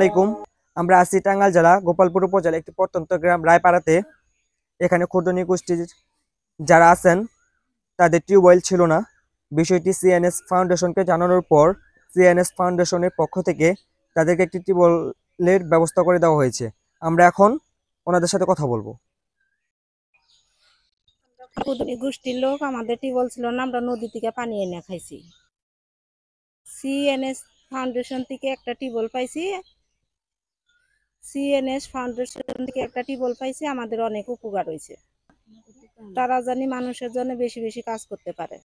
আলাইকুম। আমরা আছি টাঙ্গাইল জেলা গোপালপুর উপজেলা একটি প্রত্যন্ত গ্রাম রায়পাড়াতে। এখানে ক্ষুদ্র নৃগোষ্ঠীর যারা আছেন তাদের টিউবওয়েল ছিল না। বিষয়টি সিএনএস ফাউন্ডেশনকে জানানোর পর সিএনএস ফাউন্ডেশনের পক্ষ থেকে তাদেরকে একটি টিউবওয়েলের ব্যবস্থা করে দেওয়া হয়েছে। আমরা এখন ওনাদের সাথে কথা বলবো। গোষ্ঠীর লোক, আমাদের টিউবওয়েল ছিল না, আমরা নদী থেকে পানি এনে খাইছি। সিএনএস ফাউন্ডেশন থেকে একটা টিউবওয়েল পাইছি। আমাদের অনেক উপকার হয়েছে। তারা জানি মানুষের জন্য বেশি বেশি কাজ করতে পারে।